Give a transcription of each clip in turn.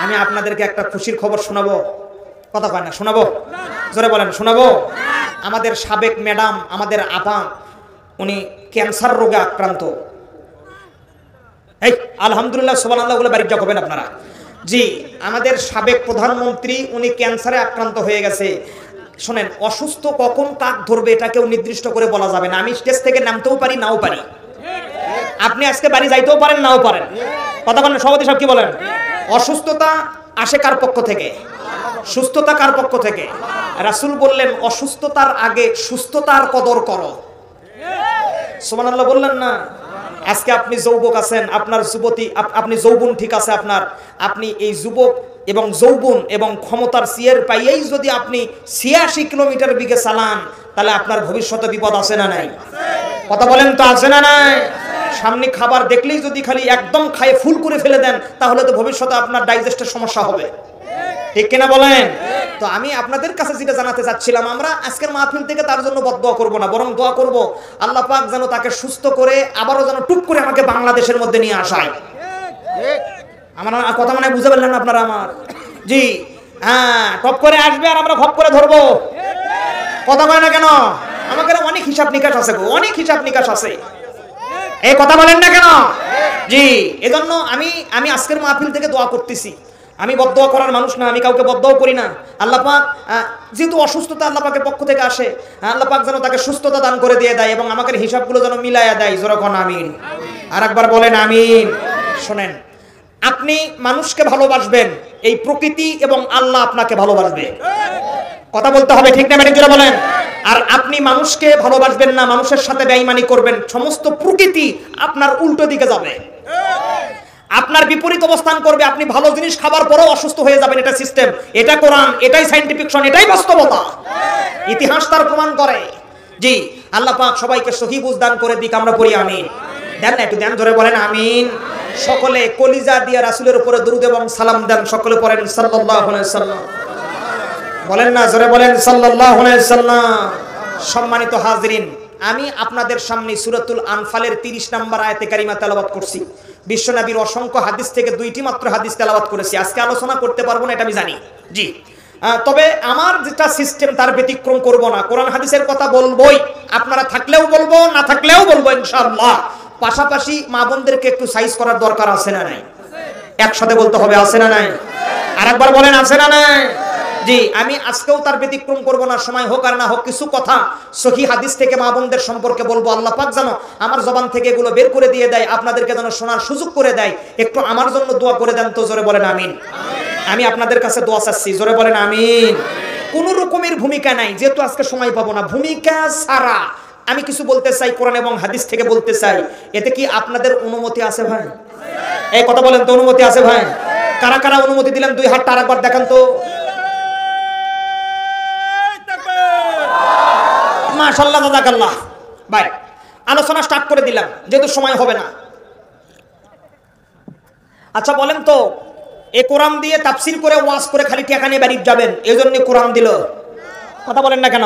আমি আপনাদেরকে একটা খুশির খবর শোনাবো। কথা কয় না, শোনাবো? জোরে বলেন, শোনাবো? আমাদের সাবেক ম্যাডাম, আমাদের আপা, উনি ক্যান্সার রোগে আক্রান্ত। এই আলহামদুলিল্লাহ সুবহানাল্লাহ বলে বাড়ি যাবেন আপনারা। জি, আমাদের সাবেক প্রধানমন্ত্রী উনি ক্যান্সারে আক্রান্ত হয়ে গেছে। শোনেন, অসুস্থ কখন কাক ধরবে এটা কেউ নির্দিষ্ট করে বলা যাবে না। আমি স্টেজ থেকে নামতেও পারি, নাও পারি। আপনি আজকে বাড়ি যাইতেও পারেন, নাও পারেন। কথা বলেন সভাপতি সাহেব, কি বলেন? অসুস্থতা আসে কার পক্ষ থেকে? সুস্থতা কার পক্ষ থেকে? রাসূল বললেন অসুস্থতার আগে সুস্থতার কদর করো। সুবহানাল্লাহ বললেন না? আজকে আপনি যৌবক আছেন, আপনার যুবতী, আপনি যৌবন ঠিক আছে আপনার, আপনি এই যুবক এবং যৌবন এবং ক্ষমতার সিয়ার পাইয়েই যদি আপনি ৮৬ কিলোমিটার বেগে চালান, তাহলে আপনার ভবিষ্যতে বিপদ আছে না নাই? কথা বলেন তো, আছে না নাই? সামনে খাবার দেখলেই যদি খালি একদম খায়ে ফুল করে ফেলে দেন, তাহলে তো ভবিষ্যতে আপনার ডাইজেস্টের সমস্যা হবে। ঠিক কিনা বলেন? তো আমি আপনাদের কাছে যেটা জানাতে চাচ্ছিলাম, আমরা আজকের মাহফিল থেকে তার জন্য বদদোয়া করব না, বরং দোয়া করব আল্লাহ পাক যেন তাকে সুস্থ করে আবারও যেন টুক করে আমাকে বাংলাদেশের মধ্যে নিয়ে আসায়। আমার কথা মানে বুঝতে পারলেন আপনারা আমার? জি হ্যাঁ, টপ করে আসবে আর আমরা খপ করে ধরবো। কথা কয় না কেন? আমাকে অনেক হিসাব নিকাশ আছে গো, অনেক হিসাব নিকাশ আছে। এই কথা বলেন না কেন? জি, এজন্য আমি আজকের মাহফিল থেকে দোয়া করতেছি। আমি বদদোয়া করার মানুষ না, আমি কাউকে বদদোয়া করি না। আল্লাহ পাক যেহেতু অসুস্থতা আল্লাহ পাকের পক্ষ থেকে আসে, আল্লাহ পাক যেন তাকে সুস্থতা দান করে দিয়ে দেয় এবং আমাদের হিসাবগুলো যেন মিলাইয়া দেয়। জোরে কোন আমিন। আর একবার বলেন আমিন। শোনেন, আপনি মানুষকে ভালোবাসবেন, এই প্রকৃতি এবং আল্লাহ আপনাকে ভালোবাসবে। কথা বলতে হবে, ঠিক না? ম্যাডাম জোরে বলেন। আর আপনি মানুষকে ভালোবাসবেন না, মানুষের সাথে বেঈমানি করবেন, সমস্ত প্রকৃতি আপনার উল্টো দিকে যাবে, আপনার বিপরীত অবস্থান করবে। আপনি ভালো জিনিস খাবার পরেও অসুস্থ হয়ে যাবেন। এটা সিস্টেম, এটা কোরআন, এটাই সায়েন্টিফিক, এটাই বাস্তবতা। ইতিহাস তার প্রমাণ করে। জি, আল্লাহ পাক সবাইকে সহি বুঝ দান করে দিক। আমরা পড়ি আমিন। দেন না একটু, দেন জোরে বলেন আমিন। সকলে কলিজা দিয়ে রাসূলের উপরে দরুদ এবং সালাম দেন। সকলে পড়েন সাল্লাল্লাহু আলাইহি সাল্লাম। বলেন না, জোরে বলেন সাল্লাল্লাহু আলাইহি সাল্লাম। সম্মানিত হাজরিন, আমি আপনাদের সামনে সূরাতুল আনফালের 30 নম্বর আয়াতে কারিমা তেলাওয়াত করছি। বিশ্বনবীর অসংখ্য হাদিস থেকে 2টি মাত্র হাদিস তেলাওয়াত করেছি। আজকে আলোচনা করতে পারবো না, এটা আমি জানি। জি, তবে আমার যেটা সিস্টেম তার ব্যতিক্রম করব না। কোরআন হাদিসের কথা বলবোই, আপনারা থাকলেও বলবো, না থাকলেও বলবো ইনশাআল্লাহ। পাশাপাশি মা বোনদেরকে একটু সাইজ করার দরকার আছে না নাই? একসাথে বলতে হবে, আছে না নাই? আরেকবার বলেন, আছে না নাই? জি, আমি আজকেও তার ব্যতিক্রম করব না। সময় হোক আর না হোক, কিছু কথা সহি হাদিস থেকে মা বোনদের সম্পর্কে বলবো। আল্লাহ পাক যেন আমার জবান থেকে এগুলো বের করে দিয়ে দেয়, আপনাদেরকে যেন শোনার সুযোগ করে দেয়। একটু আমার জন্য দোয়া করে দেন তো, জোরে বলেন আমিন। আমি আপনাদের কাছে দোয়া চাচ্ছি, জোরে বলেন আমিন। কোন রকমের ভূমিকা নাই, যেহেতু আজকে সময় পাবো না। ভূমিকা ছাড়া আমি কিছু বলতে চাই, কোরআন এবং হাদিস থেকে বলতে চাই। এতে কি আপনাদের অনুমতি আছে ভাই? এই কথা বলেন তো, অনুমতি আছে ভাই? কারা কারা অনুমতি দিলেন 2 হাতটা আরেকবার দেখান তো। মাশাআল্লাহ, জাযাকাল্লাহ। ভাই, আলোচনা স্টার্ট করে দিলাম, যেহেতু সময় হবে না। আচ্ছা বলেন তো, এই কোরআন দিয়ে তাফসীর করে ওয়াজ করে খালি টাকা নিয়ে বাড়ি যাবেন, এজন্য কোরআন দিল? কথা বলেন না কেন?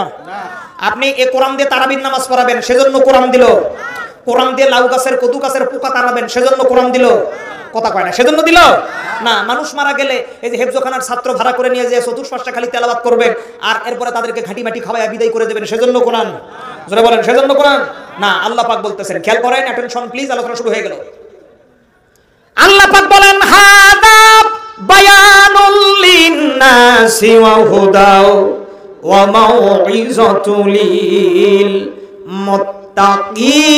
আপনি এই কোরআন দিয়ে তারাবির নামাজ পড়াবেন, সেজন্য কোরআন দিল? কোরআন দিয়ে লাউ গাছের, কদু গাছের পোকা তাড়াবেন, সেজন্য কোরআন দিল? কথা কয় না, সেজন্য দিল না। মানুষ মারা গেলে এই যে হেফজখানার ছাত্র ভাড়া করে নিয়ে যে চতুর্পাশটা খালি তেলাওয়াত করবেন আর এরপরে তাদেরকে ঘাটি মাটি খাওয়ায় বিদায় করে দেবেন, সেজন্য কোরআন? জোরে বলেন, সেজন্য কোরআন না। আল্লাহ পাক বলতেছেন, খেয়াল করেন, অ্যাটেনশন প্লিজ, আলোচনা শুরু হয়ে গেল। আল্লাহ পাক বলেন, হাদা বায়ানুল লিন্নাসি ওয়া হুদাও ওয়া মাউইযাতুল লিল মুত্তাকিন।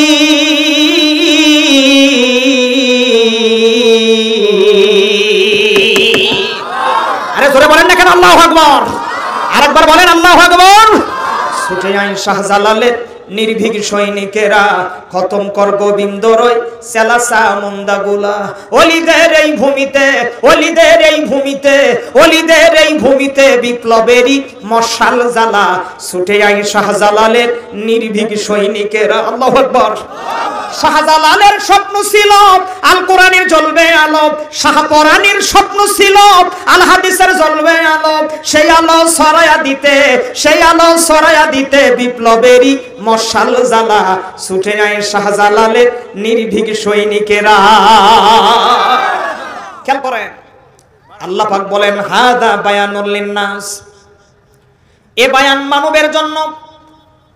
আরে জোরে বলেন না কেন? আল্লাহু আকবার। আরেকবার বলেন আল্লাহু আকবার। ছুটে আইন শাহজালালের নির্ভীক সৈনিকেরা, খতম কর গোবিন্দরই সেলাসা মুন্দাগুলা। অলিদের এই ভূমিতে, অলিদের এই ভূমিতে, অলিদের এই ভূমিতে বিপ্লবেরই মশাল জ্বালা। ছুটে আইন শাহজালালের নির্ভীক সৈনিকেরা। আল্লাহু আকবার। শাহজালালের স্বপ্ন ছিল আল কোরআনের জ্বলবে আলো, শাহপরাণীর স্বপ্ন ছিল আল হাদিসের জ্বলবে আলো। সেই আলো ছড়ায়া দিতে, সেই আলো ছড়ায়া দিতে বিপ্লবেরই মশাল জ্বালা। ছুটে আয় শাহজালালের নির্ভীক সৈনিকেরা। খেয়াল করেন, আল্লাহ পাক বলেন হাদা বায়ানুল লিন্নাস, এ বায়ান মানবের জন্য।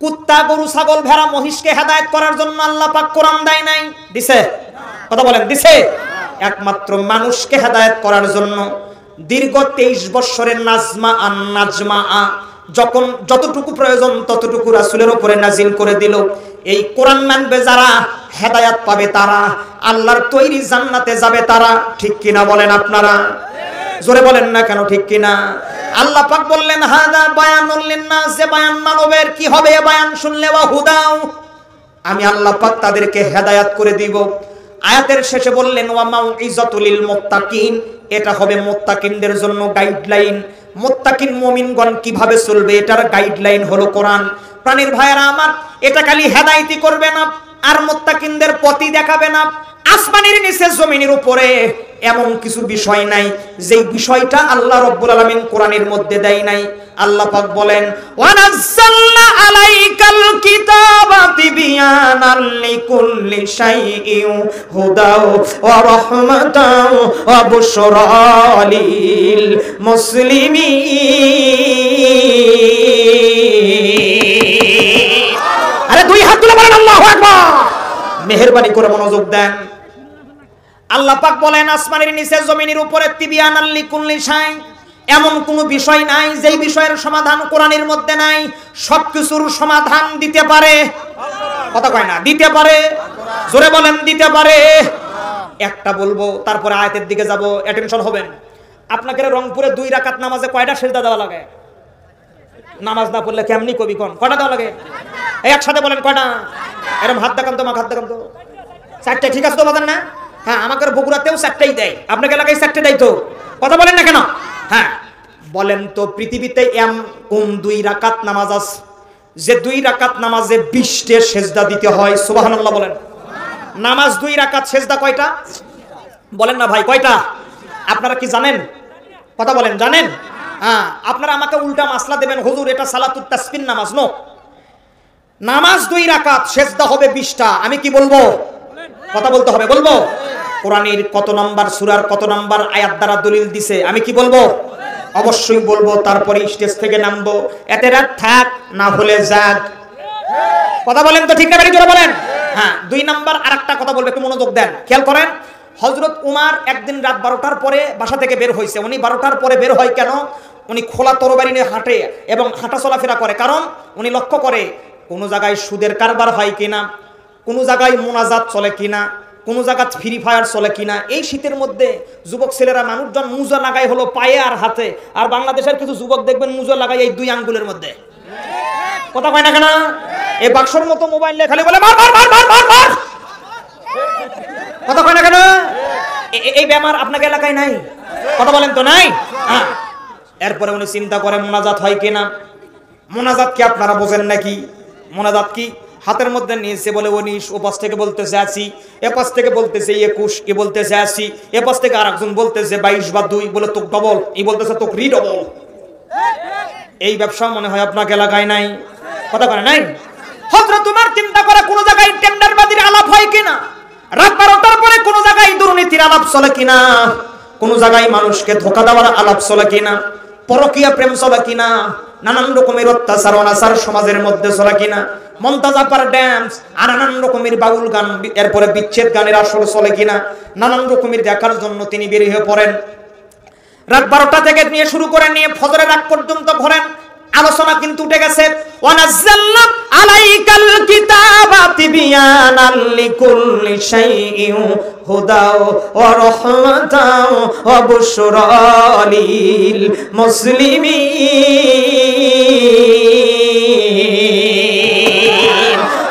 কুত্তা, গরু, ছাগল, ভেড়া, মহিষকে হেদায়েত করার জন্য আল্লাহ পাক কোরআন দেয় নাই? দিছে? কথা বলেন, দিছে? একমাত্র মানুষকে হেদায়েত করার জন্য দীর্ঘ 23 বছরের নাজমা আন নাজমা যখন যতটুকু প্রয়োজন ততটুকু রাসূলের উপরে নাজিল করে দিল। এই কোরআন মানবে যারা হেদায়েত পাবে তারা, আল্লাহর তৈরি জান্নাতে যাবে তারা। ঠিক কিনা বলেন আপনারা? জোরে বলেন না কেন ঠিক কিনা? আল্লাহ পাক বললেন হাদা বায়ানুল লিন্নাস, যে বায়ান মানবের কি হবে, এ বায়ান শুনলে ওয়া হুদাও, আমি আল্লাহ পাক তাদেরকে হেদায়েত করে দিব। আয়াতের শেষে বললেন ওয়া মাউইজাতুল লিল মুত্তাকিন, এটা হবে মুত্তাকিনদের জন্য গাইডলাইন। মুত্তাকিন মুমিনগণ কিভাবে চলবে এটার গাইডলাইন হলো কোরআন। প্রাণীর ভাইয়েরা আমার, এটা খালি হেদায়েতই করবে না আর মুত্তাকিনদের পথই দেখাবে না। আসমানের নিচে জমিনের উপরে এমন কিছু বিষয় নাই যেই বিষয়টা আল্লাহ রাব্বুল আলামিন কোরআনের মধ্যে দেয় নাই। আল্লাহ পাক বলেন ওয়া নাযালনা আলাইকাল কিতাবা তিবয়ানাল লিকুল্লি শাইইন হুদাও ওয়া রাহমাতাও ওয়া বুশরা লিল মুসলিমিন। আরে দুই হাত তুলে বলেন আল্লাহু আকবার। মেহেরবানি করে মনোযোগ দেন। আল্লাহ পাক বলেন আসমানের নিচে জমিনের উপরে তিবয়ানাল লিকুল্লি শাই, এমন কোনো বিষয় নাই যেই বিষয়ের সমাধান কোরআনের মধ্যে নাই। সবকিছুর সমাধান দিতে পারে, কথা কয় না, দিতে পারে। জোরে বলেন দিতে পারে। একটা বলবো তারপরে আয়াতের দিকে যাব, অ্যাটেনশন হবেন। আপনাকে রংপুরে 2 রাকাত নামাজে কয়টা সিজদা দেওয়া লাগে? নামাজ না পড়লে কেমনি কবি কোন কয়টা দেওয়া লাগে? এই একসাথে বলেন কয়টা? এরকম হাত দেখান তো, মা হাত দেখান তো। 4টে, ঠিক আছে তো বাজান না? হ্যাঁ, আমাদের বগুড়াতেও 4টেই দেয়, আপনাকে এলাকায় 4টে দেয় তো, কথা বলেন না কেন? হ্যাঁ বলেন তো, পৃথিবীতে কোন 2 রাকাত নামাজ আছে যে 2 রাকাত নামাজে 20টে সেজদা দিতে হয়? সুবহানাল্লাহ বলেন। নামাজ 2 রাকাত, সেজদা কয়টা বলেন না ভাই, কয়টা? আপনারা কি জানেন? কথা বলেন, জানেন? হ্যাঁ, আপনারা আমাকে উল্টা মাসলা দেবেন, হুজুর এটা সালাতুত তাসবিহ নামাজ। নো, নামাজ 2 রাকাত, সেজদা হবে 20টা। আমি কি বলবো? কথা বলতে হবে, বলবো। কোরআনের কত নাম্বার সূরার কত নাম্বার আয়াত দ্বারা দলিল দিছে আমি কি বলবো? অবশ্যই বলবো। তারপরে স্টেজ থেকে নামবো, এতে রাত থাক না হলে যাক। কথা বলেন তো, ঠিক না বেশি জোরে বলেন? হ্যাঁ, 2 নাম্বার আরেকটা কথা বলবো, একটু মনোযোগ দেন, খেয়াল করেন। হযরত উমর একদিন রাত 12টার পরে বাসা থেকে বের হয়েছে। উনি 12টার পরে বের হয় কেন? উনি খোলা তরবারি নিয়ে হাঁটে এবং হাঁটা চলাফেরা করে, কারণ উনি লক্ষ্য করে কোন জায়গায় সুদের কারবার হয় কিনা, কোন জায়গায় মুনাজাত চলে কিনা, কোন জায়গায় ফ্রি ফায়ার চলে কিনা। এই শীতের মধ্যে যুবক ছেলেরা মানুষজন মুজা লাগায় হলো পায়ে আর হাতে, আর বাংলাদেশের কিছু যুবক দেখবেন মুজা লাগায় এই 2 আঙ্গুলের মধ্যে। কথা কয় না কেন? এই বাক্সর মতো মোবাইল নিয়ে খালি বলে মার মার মার মার মার মার। কথা কয় না কেন? এই বেমার আপনাকে এলাকায় নাই? কথা বলেন তো, নাই? হ্যাঁ। এরপরে উনি চিন্তা করে মুনাজাত হয় কিনা। মুনাজাত কি আপনারা বোঝেন নাকি? মুনাজাত কি? হাতের মধ্যে নিয়েছে বলে 19, ও পাশ থেকে বলতেছে 80, এ পাশ থেকে বলতেছে 21, এ বলতেছে 80, এ পাশ থেকে আরেকজন বলতেছে 22 বা 2, বলে তোক ডবল, এই বলতেছে তোক রিডবল। এই ব্যবসা মনে হয় আপনাকে এলাকায় নাই? কথা করে নাই? হযরত উমর চিন্তা করে কোন জায়গায় টেন্ডারবাজির আলাপ হয় কিনা, রাত 12টার পরে কোন জায়গায় দুর্নীতির আলাপ চলে কিনা, কোন জায়গায় মানুষকে ধোঁকা দেওয়ার আলাপ চলে কিনা, পরকীয়া প্রেম চলে কিনা, নানান রকমের অত্যাচার অনাচার সমাজের মধ্যে চলে কিনা, মন্তাজাপার ড্যান্স আর নানান রকমের বাউল গান, এরপরে বিচ্ছেদ গানের আসর চলে কিনা, নানান রকমের দেখার জন্য তিনি বের হয়ে পড়েন। রাত 12টা থেকে নিয়ে শুরু করে নিয়ে ফজরের আগ পর্যন্ত ঘোরেন। আলোচনা কিন্তু উঠে গেছে ওয়ানাজ্জালনা আলাইকাল কিতাবা তিবয়ানাল লিকুল্লি শাইইন হুদাও ওয়া রাহমাতাও ওয়া বুশরা লিল মুসলিমিন।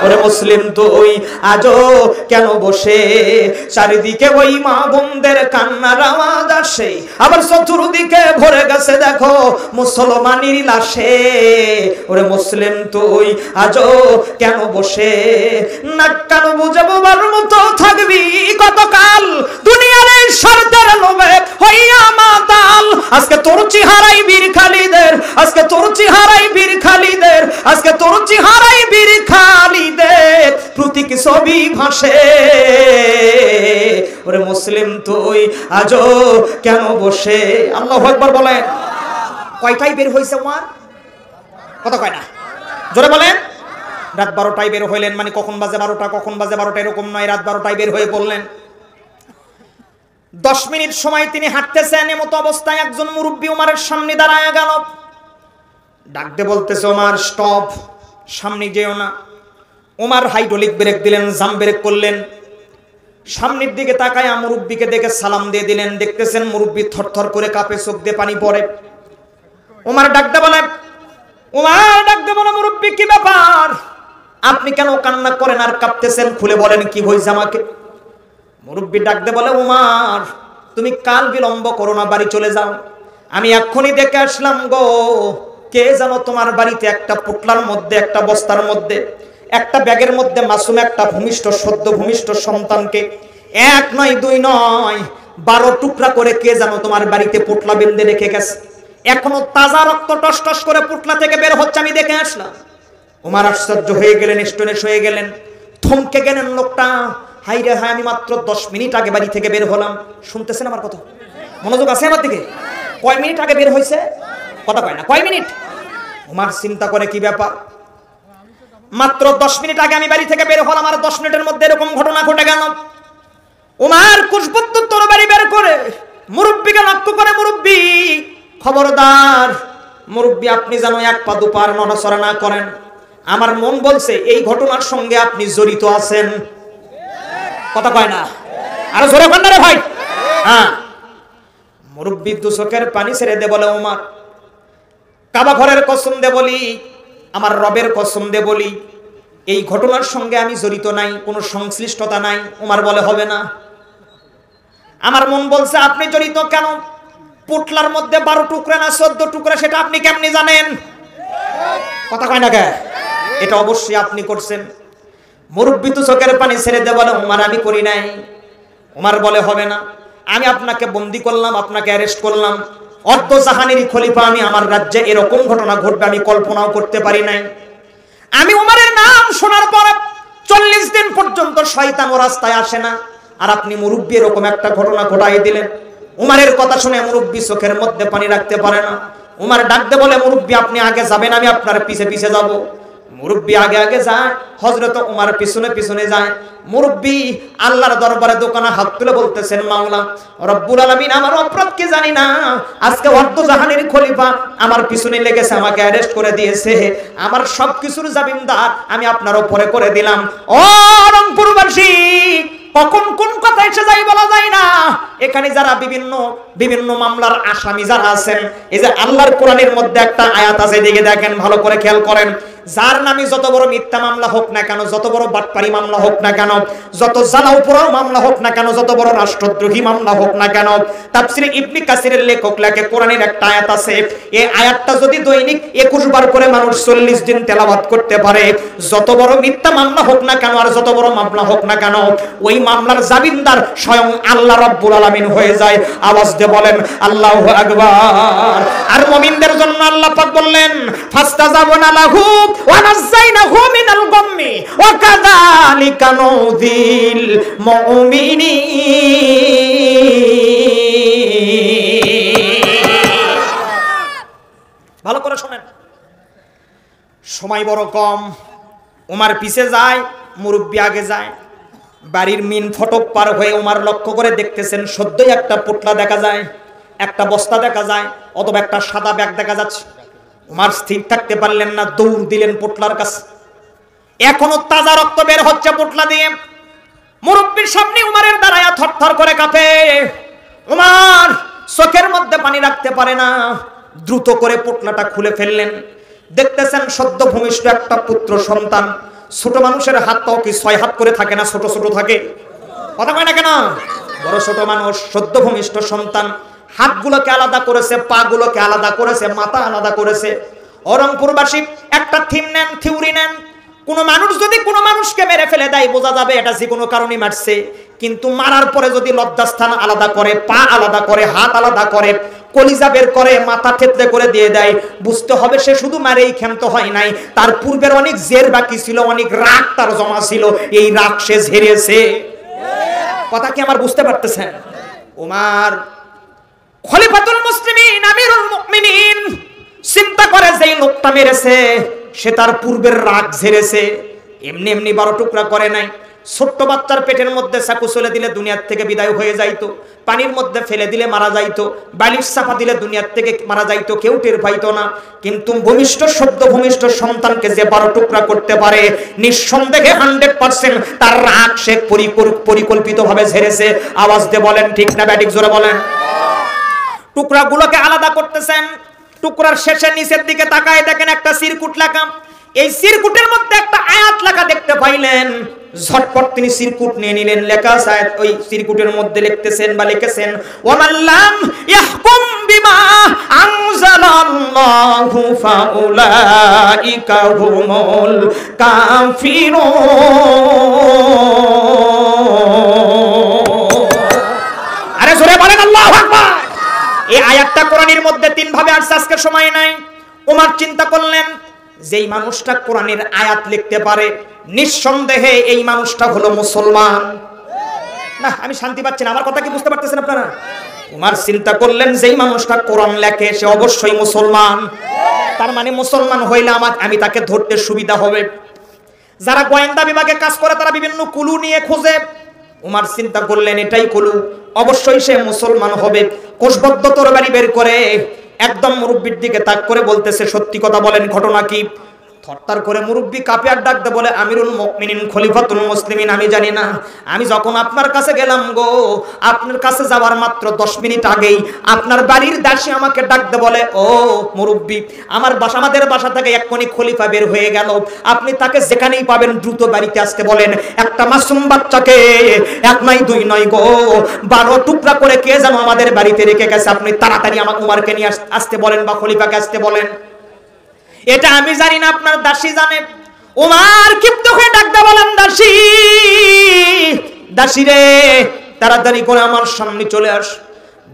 ওরে মুসলিম তুই আজও কেন বসে, চারিদিকে ওই মা বোনদের কান্নার আওয়াজ আসে, আবার চতুর্দিকে ভরে গেছে দেখো মুসলমানের লাশে। ওরে মুসলিম তুই আজও কেন বসে, নাক কান বুঝে বোবার মতো থাকবি কতকাল, দুনিয়ার এই স্বার্থের লোভে হইয়া মাতাল। আজকে তোর চেহারাই বীর খালিদের, আজকে তোর চেহারাই বীর খালিদের, আজকে তোর চেহারাই বীর খালিদের প্রতীক ছবি ভাসে। ওরে মুসলিম তুই আজও কেন বসে? আল্লাহু আকবার বলেন। কয়টায় বের হইছে ওমর? কথা কয় না, জোরে বলেন। রাত 12টায় বের হইলেন, মানে কখন বাজে 12টা, কখন বাজে 12টা এরকম নয়, রাত 12টায় বের হয়ে পড়লেন। 10 মিনিট সময় তিনি হাঁটতেছেন, এমতো অবস্থায় একজন মুরব্বী ওমরের সামনে দাঁড়ায় গেল। ডাকতে বলতেছে, ওমর স্টপ, সামনে যেও না। ওমর হাইড্রোলিক ব্রেক দিলেন, জাম ব্রেক করলেন। সামনের দিকে তাকায় মুরব্বীকে দেখে সালাম দিয়ে দিলেন। দেখতেছেন মুরব্বী থরথর করে কাঁপে, চোখ দিয়ে পানি পড়ে। ওমর ডাকতে বলে, মুরব্বী কি ব্যাপার? আপনি কেন কান্না করেন আর কাঁপতেছেন? খুলে বলেন কি হয়েছে আমাকে। মুরব্বী ডাকতে বলে, ওমর তুমি কাল বিলম্ব করো না, বাড়ি চলে যাও। আমি এক্ষুনি দেখে আসলাম গো, কে জানো তোমার বাড়িতে একটা পুটলার মধ্যে, একটা বস্তার মধ্যে, একটা ব্যাগের মধ্যে মাসুম একটা ভূমিষ্ঠ, সদ্য ভূমিষ্ঠ সন্তানকে 1 নয় 2 নয় 12 টুকরা করে কে জানো তোমার বাড়িতে পুটলা বেঁধে রেখে গেছে। এখনো তাজা রক্ত টস টস করে পুটলা থেকে বের হচ্ছে, আমি দেখে আসলাম। ওমর আশ্চর্য হয়ে গেলেন, স্টোনেশ হয়ে গেলেন, থমকে গেলেন লোকটা। হাই রে হাই, আমি মাত্র 10 মিনিট আগে বাড়ি থেকে বের হলাম। শুনতেছেন আমার কথা? মনোযোগ আছে আমার দিকে? কয় মিনিট আগে বের হয়েছে? কথা কয় না, কয় মিনিট? ওমর চিন্তা করে কি ব্যাপার, মাত্র 10 মিনিট আগে আমি বাড়ি থেকে বের হলাম, আর 10 মিনিটের মধ্যে এরকম ঘটনা ঘটে গেল। ওমর কুশবুদ্দুর তরবারি বের করে মুরব্বিকে লক্ষ্য করে, মুরব্বি খবরদার, মুরব্বি আপনি যেন 1 পা 2 পা নড়াচড়া না করেন। আমার মন বলছে এই ঘটনার সঙ্গে আপনি জড়িত আছেন। কথা কয় না, আরো জোরে বলেন রে ভাই। হ্যাঁ, মুরব্বি 2 চোখের পানি ছেড়ে দে বলে, ওমর কাবা ঘরের কসম দে বলি, আমার রবের কসম দে বলি, এই ঘটনার সঙ্গে আমি জড়িত নাই, কোনো সংশ্লিষ্টতা নাই। ওমর বলে, হবে না। আমার মন বলছে আপনি জড়িত। কেন? পুটলার মধ্যে 12 টুকরা না 14 টুকরা, সেটা আপনি কেমনি জানেন? কথা কয় না কে? এটা অবশ্যই আপনি করছেন। মুরব্বি তো চোখের পানি ছেড়ে দে বলে, ওমর আমি করি নাই। ওমর বলে, হবে না, আমি আপনাকে বন্দী করলাম, আপনাকে অ্যারেস্ট করলাম, অর্ধ জাহানেরই খলিফা আমি, আমার রাজ্যে এরকম ঘটনা ঘটবে আমি কল্পনাও করতে পারি নাই। আমি ওমরের নাম শোনার পর 40 দিন পর্যন্ত শয়তান ও রাস্তায় আসে না, আর আপনি মুরব্বি এরকম একটা ঘটনা ঘটাই দিলেন। উমারের কথা শুনে মুরব্বি চোখের মধ্যে পানি রাখতে পারে না। উমার ডাকতে বলে, মুরব্বি আপনি আগে যাবেন, আমি আপনার পিছে পিছে যাব। মুরব্বি আগে আগে যায়, হযরত উমার পিছনে পিছনে যায়। মুরব্বি আল্লাহর দরবারে দোকানে হাত তুলে বলতেছেন, মাওলা রব্বুল আলামিন, আমার অপরাধ কি জানি না, আজকে অর্ধ জাহানের খলিফা আমার পিছনে লেগেছে, আমাকে অ্যারেস্ট করে দিয়েছে, আমার সবকিছুর জামিনদার আমি আপনার উপরে করে দিলাম। ও রংপুরবাসী, কখন কোন কথা এসে যায় বলা যায় না। এখানে যারা বিভিন্ন মামলার আসামি যারা আছেন, এই যে আল্লাহর কোরআনের মধ্যে একটা আয়াত আছে, দিকে দেখেন, ভালো করে খেয়াল করেন। যার নামে যত বড় মিথ্যা মামলা হোক না কেন, যত বড় বাটপারি মামলা হোক না কেন, যত জালাও পোড়াও মামলা হোক না কেন, যত বড় রাষ্ট্রদ্রোহী মামলা হোক না কেন, তাফসীরে ইবনে কাসিরের লেখক লেখে কোরআনের একটা আয়াত আছে, এই আয়াতটা যদি দৈনিক 21 বার করে মানুষ 40 দিন তেলাওয়াত করতে পারে, যত বড় মিথ্যা মামলা হোক না কেন, আর যত বড় মামলা হোক না কেন, ওই মামলার জামিনদার স্বয়ং আল্লাহ রাব্বুল আলামিন হয়ে যায়। আওয়াজ দিয়ে বলেন আল্লাহু আকবার। আর মুমিনদের জন্য আল্লাহ পাক বললেন, ফাস্তাজাবনা লাহু ওয়া নাযাইনাহু মিনাল গাম্মি ওয়া কাযালিকা নুযিল মুমিনিন। ভালো করে শুনেন, সময় বড় কম। উমার পিছে যায়, মুরব্বি আগে যায়। বাড়ির মিন ফটক পার হয়ে উমার লক্ষ্য করে দেখতেছেন, সদ্যই একটা পুটলা দেখা যায়, একটা বস্তা দেখা যায়, অথবা একটা সাদা ব্যাগ দেখা যাচ্ছে। উমার স্থির থাকতে পারলেন না, দৌড় দিলেন পুটলার কাছে। এখনো তাজা রক্ত বের হচ্ছে পুটলা দিয়ে। মুরব্বির সামনে উমারের দাঁড়ায়া থরথর করে কাঁপে। উমার চোখের মধ্যে পানি রাখতে পারে না, দ্রুত করে পুটলাটা খুলে ফেললেন। দেখতেছেন সদ্য ভূমিষ্ঠ একটা পুত্র সন্তান। ছোট মানুষের হাতটাও কি 6 হাত করে থাকে না, ছোট ছোট থাকে? কথা কয় না কেন? বড় ছোট মানুষ, সদ্য ভূমিষ্ঠ সন্তান, হাতগুলোকে আলাদা করেছে, পা গুলোকে আলাদা করেছে, মাথা আলাদা করেছে। রংপুরবাসী একটা থিওরি নেন, কোন মানুষ যদি কোন মানুষকে মেরে ফেলে দেয়, বোঝা যাবে এটা যে কোনো কারণে মারছে। কিন্তু মারার পরে যদি লজ্জাস্থান আলাদা করে, পা আলাদা করে, হাত আলাদা করে, কলিজা বের করে, মাথা থেতলে করে দিয়ে দেয়, বুঝতে হবে সে শুধু মারেই ক্ষান্ত হয় নাই, তার পূর্বের অনেক জের বাকি ছিল, অনেক রাগ তার জমা ছিল, এই রাগ সে ঝেড়েছে। কথা কি আমার বুঝতে পারতেছেন? উমার খলিফাতুল মুসলিমিন, আমিরুল মুমিনিন চিন্তা করে যেই লোকটা মেরেছে সে তার পূর্বের রাগ ঝেড়েছে, এমনি এমনি 12 টুকরা করে নাই। ছোট্ট বাচ্চার পেটের মধ্যে চাকু চলে দিলে দুনিয়ার থেকে বিদায় হয়ে যাইতো, পানির মধ্যে ফেলে দিলে মারা যাইতো, বালিশ চাপা দিলে দুনিয়ার থেকে মারা যাইতো, কেউ টের পাইতো না। কিন্তু ভূমিষ্ঠ সদ্য ভূমিষ্ঠ সন্তানকে যে 12 টুকরা করতে পারে, নিঃসন্দেহে 100% তার রাগ সে পরিকল্পিতভাবে ঝেড়েছে। আওয়াজ দিয়ে বলেন ঠিক না ব্যাটিক, জোরে বলেন। টুকরাগুলোকে আলাদা করতেছেন, টুকরার শেষের নিচের দিকে তাকায় দেখেন একটা সিরকুট লেখা। এই সিরকুটের মধ্যে একটা আয়াত লেখা দেখতে পাইলেন। ঝটপট তিনি সিরকুট নিয়ে নিলেন, লেখা আছে ওই সিরকুটের মধ্যে লিখতেছেন বা লিখেছেন, ওয়ামাল্লাম ইয়াহকুম বিমা আনজালাল্লাহু ফাউলাইকা হুমুল কাফিরুন। আরে জোরে বলেন আল্লাহু আকবার। এই আয়াতটা কোরআনের মধ্যে 3 ভাবে আসছে, আজকে সময় নাই। ওমর চিন্তা করলেন যেই মানুষটা কোরআনের আয়াত লিখতে পারে নিঃসন্দেহে এই মানুষটা হলো মুসলমান। না, আমি শান্তি পাচ্ছি না, আমার কথা কি বুঝতে পারতেছেন আপনারা? ওমর চিন্তা করলেন যেই মানুষটা কোরআন লেখে সে অবশ্যই মুসলমান, তার মানে মুসলমান হইলে আমি তাকে ধরতে সুবিধা হবে। যারা গোয়েন্দা বিভাগে কাজ করে তারা বিভিন্ন কুলু নিয়ে খোঁজে। ওমর চিন্তা করলেন এটাই কুলু, অবশ্যই সে মুসলমান হবে। কোষবদ্ধ তরবারি বের করে একদম মুরব্বির দিকে তাক করে বলতেছে, সত্যি কথা বলেন, ঘটনা কি? থরথর করে মুরব্বি কাঁপে আর ডাকতে বলে, আমিরুল মুমিনিন খলিফাতুল মুসলিমিন, আমি জানি না, আমি যখন আপনার কাছে গেলাম গো, আপনার কাছে যাওয়ার মাত্র 10 মিনিট আগেই আপনার বাড়ির দাসী আমাকে ডাকতে বলে, ও মুরব্বি, আমাদের বাসা থেকে এক্ষুনি খলিফা বের হয়ে গেল, আপনি তাকে যেখানেই পাবেন দ্রুত বাড়িতে আসতে বলেন। একটা মাসুম বাচ্চাকে 1 নয় 2 নয় গো 12 টুকরা করে কে যেন আমাদের বাড়িতে রেখে গেছে, আপনি তাড়াতাড়ি আমার উমারকে নিয়ে আসতে বলেন বা খলিফাকে আসতে বলেন। এটা আমি জানি না, আপনার দাসী জানে। ওমর ক্ষিপ্ত হয়ে ডাকতে বলেন, দাসী, দাসী রে, তাড়াতাড়ি করে আমার সামনে চলে আস।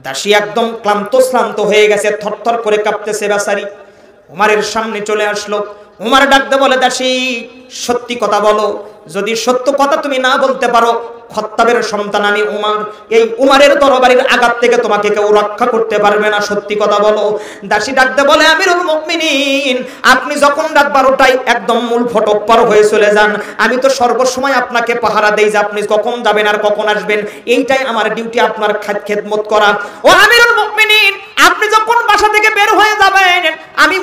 দাসী একদম ক্লান্ত হয়ে গেছে, থরথর করে কাঁপতেছে বেচারি। ওমরের সামনে চলে আসলো। ওমর ডাকতে বলে, দাসী সত্যি কথা বলো, যদি সত্য কথা তুমি না বলতে পারো, খত্তাবের সন্তান আমি উমর, এই উমরের তরবারির আঘাত থেকে তোমাকে কেউ রক্ষা করতে পারবে না, সত্যি কথা বলো। দাসী ডাকতে বলে, আমিরুল মুমিনিন, আপনি যখন রাত 12টায় একদম মূল ফটক পার হয়ে চলে যান, আমি তো সর্বসময় আপনাকে পাহারা দেই যে আপনি কখন যাবেন আর কখন আসবেন, এইটাই আমার ডিউটি, আপনার খেদমত করা। ও আমিরুল মুমিনিন, আপনি যখন বাসা থেকে বের হয়ে যাবেন, আমি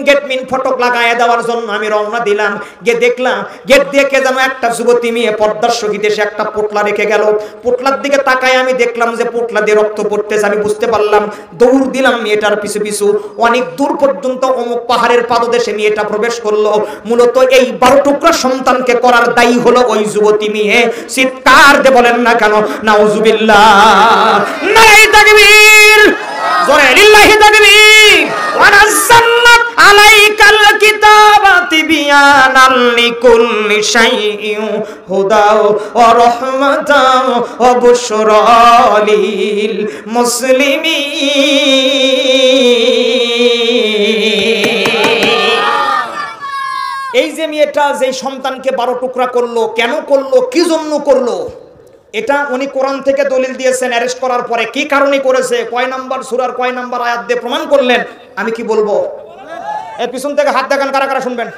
গেট মিন ফটক লাগায় দেওয়ার জন্য আমি রওনা দিলাম। গিয়ে দেখলাম গেট দিয়ে কে যেন একটা যুবতী মেয়ে পর্দার সহিত এসে একটা পোটলা রেখে গেল। পোটলার দিকে তাকায় আমি দেখলাম যে পোটলা দিয়ে রক্ত পড়তেছে। আমি বুঝতে পারলাম, দৌড় দিলাম মেয়েটার পিছু পিছু। অনেক দূর পর্যন্ত অমুক পাহাড়ের পাদদেশে মেয়েটা প্রবেশ করলো। মূলত এই 12 টুকরা সন্তানকে করার দায়ী হলো ওই যুবতী মেয়ে। চিৎকার দিয়ে বলেন না কেন নাউজুবিল্লাহ, নারে তাকবীর, জোরে লিল্লাহি তাকবীর। ওয়া নাযালনা আলাইকাল কিতাবা তিবয়ানাল লিকুল্লি শাইইন হুদাও ওয়া রাহমাতাও ওয়া বুশরা লিল মুসলিমিন। এই যে মেয়েটা যে সন্তানকে 12 টুকরা করলো, কেন করলো, কি জন্য করলো, এটা উনি কোরআন থেকে দলিল দিয়েছেন। অ্যারেস্ট করার পরে কি কারণে করেছে, কয় নাম্বার সূরার কয় নাম্বার আয়াত দিয়ে প্রমাণ করলেন, আমি কি বলবো? এর পিছন থেকে হাত দেখান, কারা কারা শুনবেন?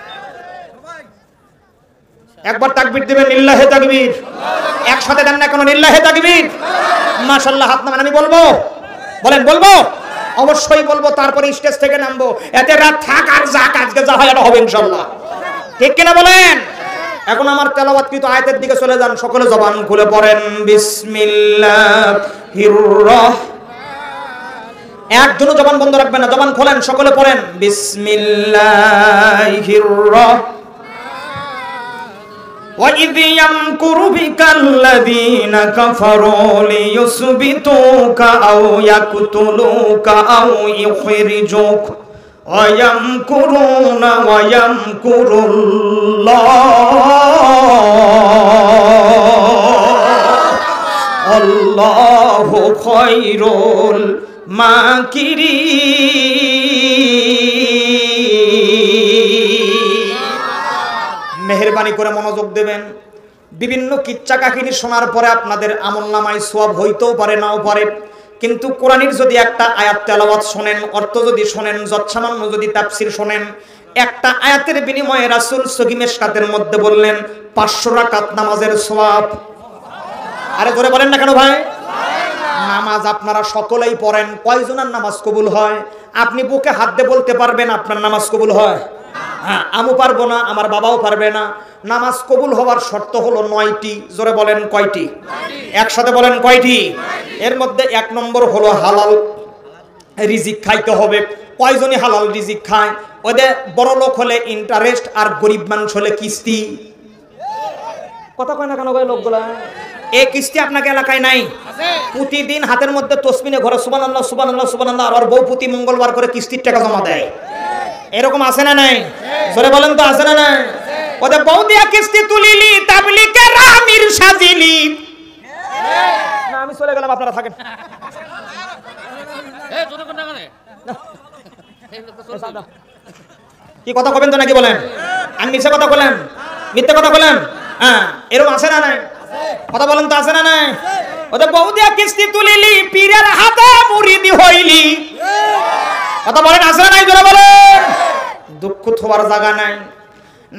একবার তাকবীর দিবেন, লিল্লাহি তাকবীর। একসাথে দেন না কেন, লিল্লাহি তাকবীর। মাশাআল্লাহ, হাত নামান। আমি বলবো, বলেন বলবো? অবশ্যই বলবো, তারপরে স্টেজ থেকে নামবো। এতে রাত থাক আর যাক, আজকে যা হয় এটা হবে ইনশাআল্লাহ, ঠিক কিনা বলেন? এখন আমার তেলাওয়াতকৃত আয়াতের দিকে চলে যান, সকলে জবান খুলে পড়েন বিসমিল্লাহির রাহমানির। একজনও জবান বন্ধ রাখবেন না, জবান খোলেন, সকলে পড়েন বিসমিল্লাহির রাহমানির। وَإِذْ يَمْكُرُ بِكَ الَّذِينَ كَفَرُوا لِيُثْبِتُوكَ أَوْ يَقْتُلُوكَ أَوْ يُخْرِجُوكَ وَيَمْكُرُونَ وَيَمْكُرُ اللَّهُ وَاللَّهُ خَيْرُ الْمَاكِرِينَ। মেহেরবানি করে মনোযোগ দেবেন। বিভিন্ন কিচ্ছা কাহিনী শোনার পরে আপনাদের আমলনামায় সওয়াব হইতেও পারে, নাও পারে, কিন্তু কোরআনের যদি একটা আয়াত তেলাওয়াত শোনেন, অর্থ যদি শোনেন, যৎসামান্য যদি তাফসীর শোনেন, একটা আয়াতের বিনিময়ে রাসূল সহিহ মিশকাতের মধ্যে বললেন 500 রাকাত নামাজের সওয়াব। আরে জোরে বলেন না কেন ভাই? নামাজ আপনারা সকলেই পড়েন, কয়জনের নামাজ কবুল হয়? আপনি বুকে হাত দিয়ে বলতে পারবেন আপনার নামাজ কবুল হয়? হ্যাঁ, আমি পারবো না, আমার বাবাও পারবে না। নামাজ কবুল হওয়ার শর্ত হলো 9টি। জোরে বলেন কয়টি? একসাথে বলেন কয়টি? এর মধ্যে 1 নম্বর হলো হালাল রিজিক খাইতে হবে। কয়জনই হালাল রিজিক খায়? ওদের বড় লোক হলে ইন্টারেস্ট, আর গরিব মানুষ হলে কিস্তি। কথা কয় না কেন ভাই লোকগুলা? এই কিস্তি আপনাকে এলাকায় নাই? প্রতিদিন হাতের মধ্যে তসবিনে ঘরে সুবহানাল্লাহ সুবহানাল্লাহ সুবহানাল্লাহ, আর বউ প্রতি মঙ্গলবার করে কিস্তির টাকা জমা দেয়। এরকম আছে না নাই? জোরে বলেন তো, আছে না নাই? ওদের বউ দিয়া কিস্তি তুলিলি, তাবলিগের আমির সাজিলি। না আমি চলে গেলাম, আপনারা থাকেন। কি কথা কবেন তো নাকি বলেন? আমি মিথ্যা কথা বলেন, মিথ্যা কথা বলেন? হ্যাঁ, এরকম আছে না নাই? কথা বলেন তো, আছে না নাই? ওদের বউ দিয়া কিস্তি তুলিলি, পীরের হাতে মুরিদি হইলি। কথা বলেন, আছে না নাই? জোরে বলেন। দুঃখ থোয়ার জায়গা নাই।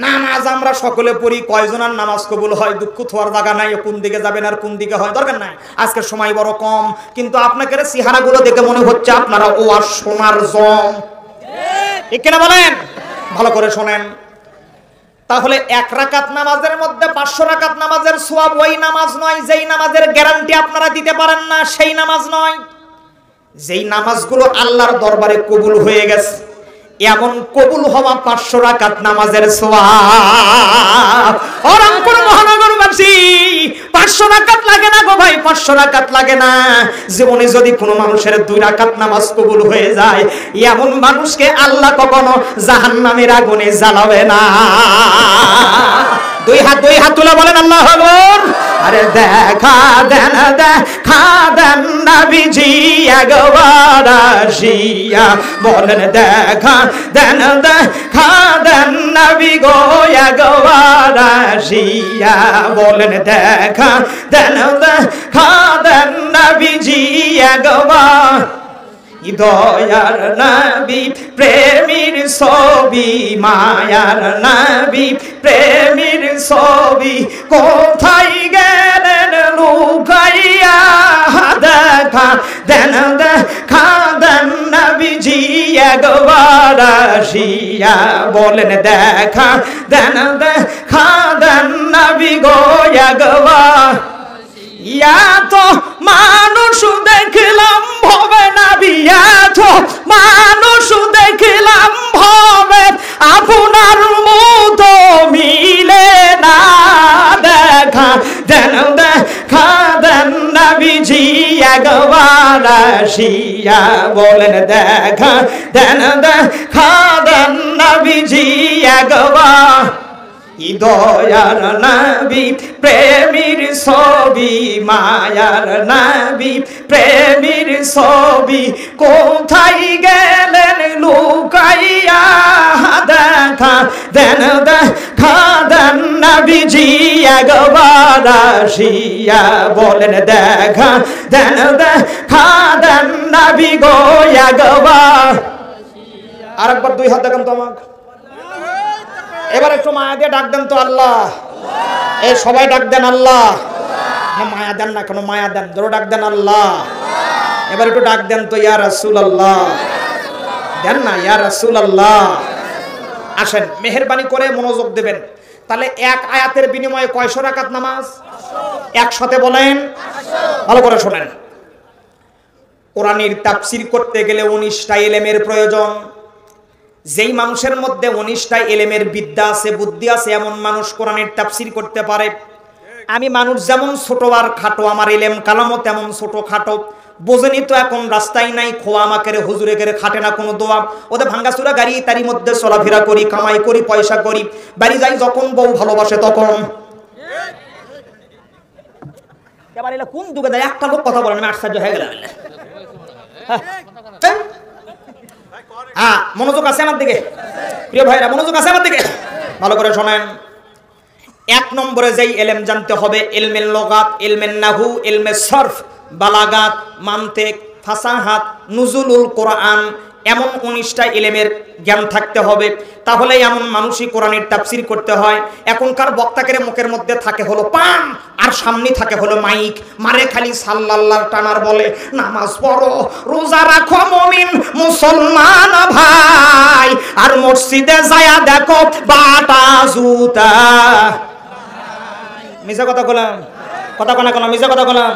নামাজ আমরা সকলে পড়ি, কয়জনের নামাজ কবুল হয়? দুঃখ থোয়ার জায়গা নাই। কোন দিকে যাবেন আর কোন দিকে হয় দরকার নাই, আজকের সময় বড় কম, কিন্তু আপনাকে চেহারাগুলো দেখে মনে হচ্ছে আপনারা ও আর সোনার জম। ঠিক কিনা বলেন? ভালো করে শোনেন। তাহলে 1 রাকাত নামাজের মধ্যে 500 রাকাত নামাজের সওয়াব ওই নামাজ নয় যেই নামাজের গ্যারান্টি আপনারা দিতে পারেন না, সেই নামাজ নয়। যেই নামাজগুলো আল্লাহর দরবারে কবুল হয়ে গেছে, এমন কবুল হওয়া 500 রাকাত নামাজের সওয়াব। ও রংপুর মহানগরবাসী, 500 রাকাত লাগে না গো ভাই, 500 রাকাত লাগে না। জীবনে যদি কোনো মানুষের 2 রাকাত নামাজ কবুল হয়ে যায়, এমন মানুষকে আল্লাহ কখনো জাহান্নামের আগুনে জ্বালাবে না। দুই হাত তুলে বলেন আল্লাহু আকবার। আরে দেখা দেন নবীজি একবার আসিয়া, বলেন দেখা দেন নবী গো একবার আসিয়া, বলেন দেখা দেন নবীজি একবার। দয়ার নবী প্রেমের ছবি, মায়ার নবী প্রেমের ছবি, কোথায় গেলেন লুকাইয়া? দেখা দেন নবীজি একবার আসিয়া, বলেন দেখা দেন নবী গো একবার। তো মানুষ দেখলাম ভবে নবী, তো মানুষ দেখলাম ভবে, আপনার মতো মিলে না। দেখা দেন নবীজি একবার আসিয়া, বলেন দেখা দেন নবীজি একবার। দয়ার নবী প্রেমের ছবি, মায়ার নবী প্রেমের ছবি, কোথায় গেলেন লুকাইয়া? দেখা দেন নবীজি একবার আসিয়া, বলেন দেখা দেন নবী গো একবার। আরেকবার 2 হাত দেখান তো আমাকে। এবার একটু মায়া দিয়ে ডাক দেন তো আল্লাহ। এই সবাই ডাক দেন আল্লাহ। না মায়া দেন না কেন? মায়া দেন, জোরে ডাক দেন আল্লাহ। এবার একটু ডাক দেন তো ইয়া রাসূলুল্লাহ। দেন না ইয়া রাসূলুল্লাহ। আসেন, মেহেরবানি করে মনোযোগ দেবেন। তাহলে 1 আয়াতের বিনিময়ে কয়শো রাকাত নামাজ? একসাথে বলেন, ভালো করে শোনেন। কোরআনের তাফসীর করতে গেলে 19টা ইলমের প্রয়োজন। যেই মানুষের মধ্যে 19টা ইলমের বিদ্যা আছে, বুদ্ধি আছে, এমন মানুষ কোরআনের তাফসীর করতে পারে। আমি মানুষ যেমন ছোট আর খাটো, আমার ইলম কালামও তেমন ছোট খাটো। বোঝেনি তো এখন রাস্তায় নাই খোয়া, আমাকে হুজুরে করে খাটে না কোনো দোয়া। ওদের ভাঙ্গাচুরা গাড়ি তারই মধ্যে চলাফেরা করি, কামাই করি, পয়সা করি, বাড়ি যাই যখন বউ ভালোবাসে তখন। এবার এলা কোন দুগে দেয়? একটা লোক কথা বলেন, আমি আশ্চর্য হয়ে গেলাম। মনোযোগ আছে আমার দিকে? প্রিয় ভাইরা, মনোযোগ আছে আমার দিকে? ভালো করে শোনেন। এক নম্বরে যেই এলেম জানতে হবে, ইলমে লগাত, ইলমে নাহু, ইলমে সরফ, বালাগাত, মান্তিক, ফাসাহাত, নুজুলুল কোরআন, এমন 19টা ইলমের জ্ঞান থাকতে হবে। তাহলে এমন মানুষই কোরআনের তাফসীর করতে হয়। এখনকার বক্তাকের মুখের মধ্যে থাকে হলো পান আর সামনে থাকে হলো মাইক, মারে খালি সাল্লাল্লাহর টানার বলে নামাজ পড়ো, রোজা রাখো মুমিন মুসলমান ভাই, আর মসজিদে যায়া দেখো বাটা জুতা। মিছা কথা বললাম, কথা কোনা কোনা মিছা কথা বললাম।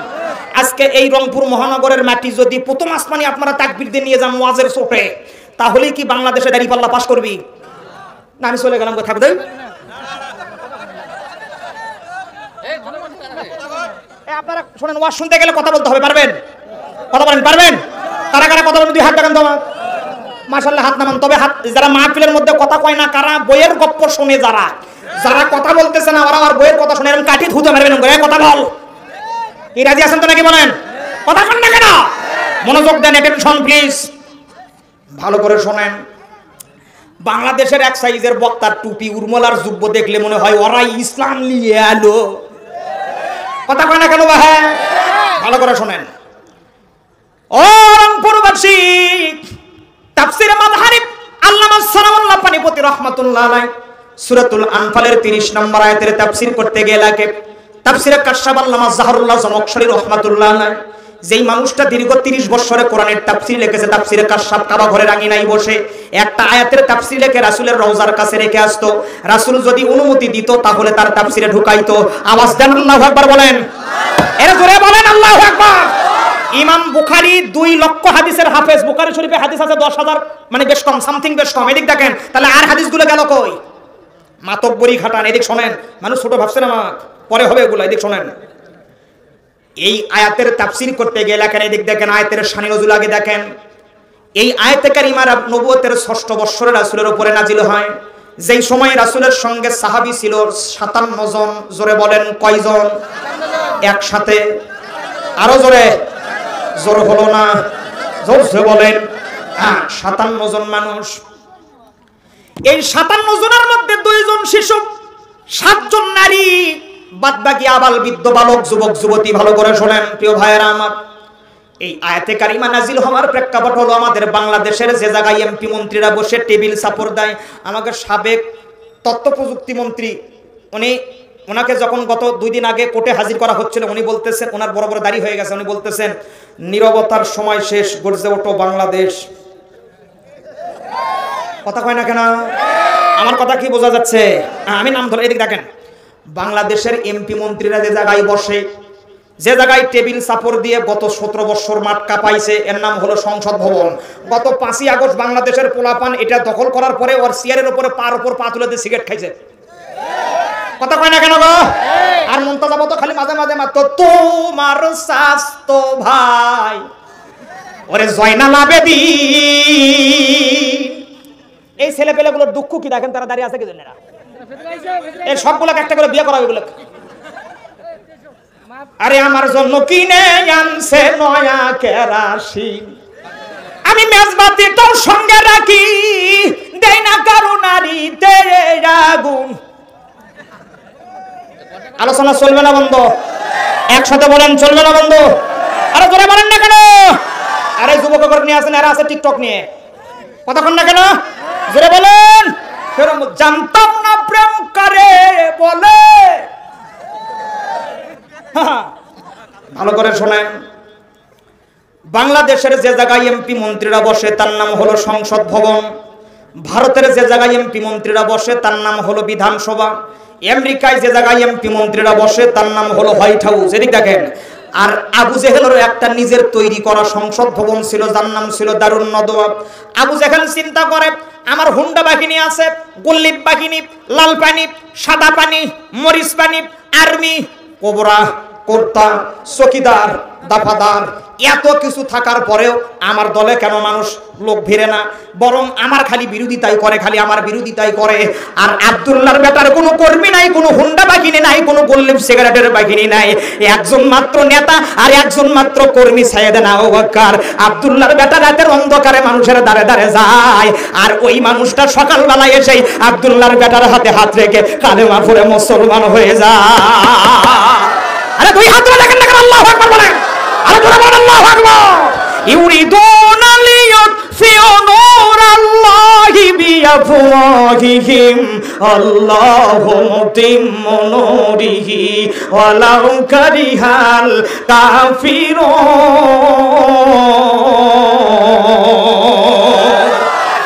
আজকে এই রংপুর মহানগরের মাটি যদি প্রথম আসমানি আপনারা তাকবীর দিয়ে নিয়ে যান ওয়াজের চোটে, তাহলেই কি বাংলাদেশে দাঁড়িপাল্লা পাস করবি? না আমি চলে গেলাম, থাকবে দেই। আপনারা শোনেন, ওয়াজ শুনতে গেলে কথা বলতে হবে, পারবেন? কথা বলেন, পারবেন? কারা কারা কথা বলেন? দুই হাত দেখান তো। মাশাআল্লাহ, হাত নামান। তবে হাত যারা মাহফিলের মধ্যে কথা কয় না, কারা বইয়ের গপ্প শুনে, যারা যারা কথা বলতেছে না, ওরা আর বইয়ের কথা শুনে এরকম কাঠি ধুতে মারবেন করে কথা বল। কি রাজি আছেন তো নাকি বলেন? কথা বলেন না কেন? মনোযোগ দেন, অ্যাটেনশন প্লিজ, ভালো করে শোনেন। বাংলাদেশের এক সাইজের বক্তার টুপি, উর্মলার যুব্য দেখলে মনে হয় ওরাই ইসলাম নিয়ে এলো। কথা কয় না কেন? হ্যাঁ, ভালো করে শোনেন। ও রংপুরবাসী, তাফসীরে মাযহারিব আল্লামা সানাউল্লাহ পানিপতি রাহমাতুল্লাহ আলাইহি সূরাতুল আনফালের 30 নম্বর আয়াতের তাফসীর করতে গিয়ে লাগে তাফসীরে কাশফ আল্লামা জাহরুল্লাহ জমকশরী রাহমাতুল্লাহ আলাইহি, যেই মানুষটা দীর্ঘ 30 বছরে কোরআনের তাফসীর লিখেছে, তাফসীরে কাশফ কাবা ঘরের আঙিনায় বসে একটা আয়াতের তাফসীর লিখে রাসূলের রওজার কাছে রেখে আসতো। রাসূল যদি অনুমতি দিত তাহলে তার তাফসীরে ঢুকাইতো। আওয়াজ দেন আল্লাহু আকবার বলেন, এর জোরে বলেন আল্লাহু আকবার। ইমাম বুখারী 2 লক্ষ হাদিসের হাফেজ, বুখারী শরীফে হাদিস আছে 10,000, মানে বেশ কম, সামথিং বেশ কম। এদিক দেখেন, তাহলে আর হাদিসগুলো গেল কই? মাতব্বরি খাটান। এদিক শোনেন, মানুষ ছোট ভাবছে না, পরে হবে এগুলো। এদিক শোনেন, এই আয়াতের তাফসীর করতে গিয়ে লেখেন, এদিক দেখেন আয়াতের শানি নজুল আগে দেখেন। এই আয়াতে কারিমার নবুয়তের 6ষ্ঠ বৎসরে রাসূলের উপরে নাজিল হয়, যেই সময় রাসূলের সঙ্গে সাহাবী ছিল 57 জন। জোরে বলেন কয়জন? একসাথে, আরো জোরে, জোর হলো না, জোরে বলেন। 57 জন মানুষ। এই 57 জনের মধ্যে 2 জন শিশু, 7 জন নারী, বাদবাকি আবাল বৃদ্ধ, বালক, যুবক, যুবতী। ভালো করে শোনেন প্রিয় ভাইয়েরা আমার, এই আয়াতে কারিমা নাজিল হওয়ার প্রেক্ষাপট হলো আমাদের বাংলাদেশের যে জায়গায় এমপি মন্ত্রীরা বসে টেবিল সাপোর্ট দেয়। আমাদের সাবেক তথ্য প্রযুক্তি মন্ত্রী, ওনাকে যখন গত 2 দিন আগে কোর্টে হাজির করা হচ্ছিল, উনি বলতেছেন, ওনার বড় বড় দাড়ি হয়ে গেছে, উনি বলতেছেন নীরবতার সময় শেষ, গর্জে ওঠো বাংলাদেশ। কথা কয় না কেন? আমার কথা কি বোঝা যাচ্ছে? আমি নাম ধরে, এদিকে দেখেন, বাংলাদেশের এমপি মন্ত্রীরা যে জায়গায় বসে, যে জায়গায় টেবিল সাপোর্ট দিয়ে গত 17 বছর মাঠ কাঁপাইছে, এর নাম হলো সংসদ ভবন। গত 5ই আগস্ট বাংলাদেশের পোলাপান এটা দখল করার পরে ওর চেয়ারের উপরে পার উপর পা তুলে দিয়ে সিগারেট খাইছে। কথা কয় না কেন গো? আর মুনতাজা তো খালি মাঝে মাঝে মাত্র তোমার স্বাস্থ্য ভাই, ওরে জয়নাল আবেদীন। এই ছেলে পেলেগুলোর দুঃখ কি দেখেন, তারা দাঁড়িয়ে আছে কি জন্য? এই সবগুলোকে একটা করে বিয়ে করা হবে। আরে আমার জন্য কিনে আনছে নয়া কেরাসিন, আমি মেজবাতি তোর সঙ্গে রাখি, দেই না কারো নারীতে আগুন। আলোচনা চলবে না বন্ধ? একসাথে বলেন চলবে না বন্ধ? আরে জোরে বলেন না কেন? আরে যুবক নিয়ে আসেন, এরা আছে টিকটক নিয়ে। কথা কন না কেন? জোরে বলেন। জানতাম না প্রেম করে বলে। ভালো করে শোনেন, বাংলাদেশের যে জায়গায় এমপি মন্ত্রীরা বসে তার নাম হলো সংসদ ভবন। ভারতের যে জায়গায় এমপি মন্ত্রীরা বসে তার নাম হলো বিধানসভা। আমেরিকায় যে জায়গায় এমপি মন্ত্রীরা বসে তার নাম হলো হোয়াইট হাউস। এদিকে দেখেন, আর আবু জেহেলেরও একটা নিজের তৈরি করা সংসদ ভবন ছিল, যার নাম ছিল দারুন নদওয়া। আবু জেহেল চিন্তা করে, আমার হুন্ডা বাহিনী আছে, গুল্লিপ বাহিনী, লাল পানি, সাদা পানি, মরিচ পানি, আর্মি, কোবরা, কর্তা, চকিদার, দাফাদার, এত কিছু থাকার পরেও আমার দলে কেন মানুষ লোক ভিড়ে না, বরং আমার খালি বিরোধিতাই করে, খালি আমার বিরোধিতাই করে। আর আব্দুল্লাহর বেটার কোনো কর্মী নাই, কোনো হুন্ডা বাহিনী নাই, কোনো গোল্লিম সিগারেটের বাহিনী নাই, একজন মাত্র নেতা আর একজন মাত্র কর্মী সাইয়েদনা আবু বকর। আব্দুল্লাহর বেটা রাতের অন্ধকারে মানুষের দ্বারে দ্বারে যায়, আর ওই মানুষটা সকালবেলায় এসে আব্দুল্লাহর বেটার হাতে হাত রেখে কালেমা পড়ে মুসলমান হয়ে যায়। আরে দুই হাত তুলে দেখেন না, আল্লাহু আকবার বলেন, আরে জোরে বলেন আল্লাহু আকবার। ইউরিদুনা লিয়ুতফিউ নূরাল্লাহি বিআফওয়াহিহিম আল্লাহু মুতিম্মু নূরিহি ওয়ালাউ কারিহাল কাফিরুন।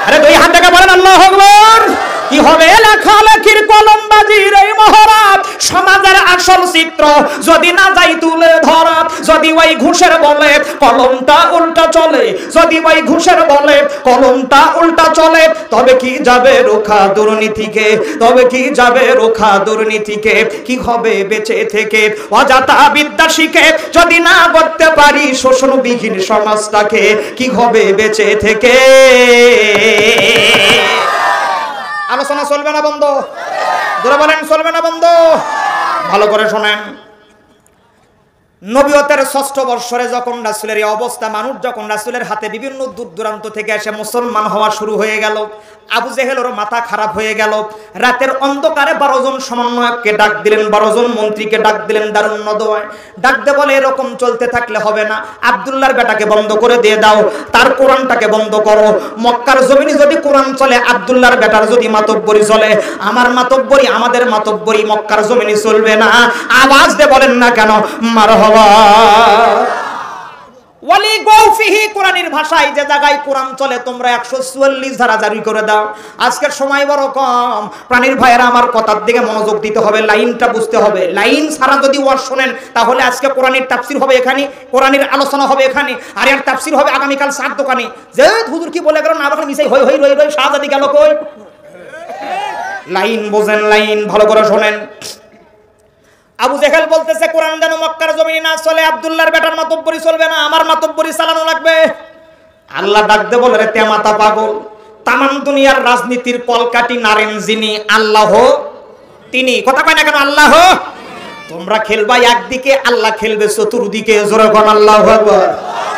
আরে দুই হাত থেকে বলেন আল্লাহু আকবার। কি হবে লেখালেখির কলমবাজির এই মহড়া, সমাজের আসল চিত্র যদি না যাই তুলে ধরা, যদি ওই ঘুষের বলে কলমটা উল্টা চলে, যদি ওই ঘুষের বলে কলমটা উল্টা চলে, তবে কি যাবে রোখা দুর্নীতিকে, তবে কি যাবে রোখা দুর্নীতিকে। কি হবে বেঁচে থেকে অজাতা বিদ্যা শিখে যদি না করতে পারি শোষণবিহীন সমাজটাকে, কি হবে বেঁচে থেকে। আলোচনা চলবে না বন্ধ? জোরে বলেন চলবে না বন্ধ? ভালো করে শোনেন। নবুয়তের ৬ষ্ঠ বৎসরে যখন রাসূলের এই অবস্থা, মানুষ যখন রাসূলের হাতে বিভিন্ন দূর দূরান্ত থেকে এসে মুসলমান হওয়া শুরু হয়ে গেল, আবু জেহেলের মাথা খারাপ হয়ে গেল। রাতের অন্ধকারে 12 জন সমন্বয়ককে ডাক দিলেন, 12 জন মন্ত্রীকে ডাক দিলেন দারুন নদওয়ায়। ডাকতে বলে এরকম চলতে থাকলে হবে না, আব্দুল্লাহর বেটাকে বন্ধ করে দিয়ে দাও, তার কোরআনটাকে বন্ধ করো। মক্কার জমিনে যদি কোরআন চলে, আব্দুল্লাহর বেটার যদি মাতব্বরি চলে, আমার মাতব্বরি, আমাদের মাতব্বরি মক্কার জমিনে চলবে না। আওয়াজ দিয়ে বলেন না কেন মারহাবা। ওয়ালি গৌফিহি, কোরআনের ভাষায় যে জায়গায় কোরআন চলে তোমরা 144 ধারা জারি করে দাও। আজকের সময় বড় কম, প্রাণীর ভাইয়েরা আমার কথার দিকে মনোযোগ দিতে হবে, লাইনটা বুঝতে হবে। লাইন ছাড়া যদি ওয়াজ শোনেন তাহলে আজকে কোরআনের তাফসীর হবে এখানে, কোরআনের আলোচনা হবে এখানে, আর এর তাফসীর হবে আগামীকাল 7 দোকানে। যে হুজুর কি বলে গেল না বলে মিশাই হই হই রই রই শাহজাদি গেল কই। লাইন বোঝেন, লাইন ভালো করে শোনেন। আবু জেহেল বলতেছে কোরআন যেন মক্কার জমিনে না চলে, আব্দুল্লাহর বেটার মাতব্বরি চলবে না, আমার মাতব্বরি চালানো লাগবে। আল্লাহ ডাক দে বলে রে তে মাথা পাগল, তামাম দুনিয়ার রাজনীতির কলকাঠি নারেন যিনি, আল্লাহ তিনি। কথা কয় না কেন আল্লাহ? তোমরা খেলবা একদিকে, আল্লাহ খেলবে চতুর্দিকে। জোরে কোন আল্লাহু আকবার,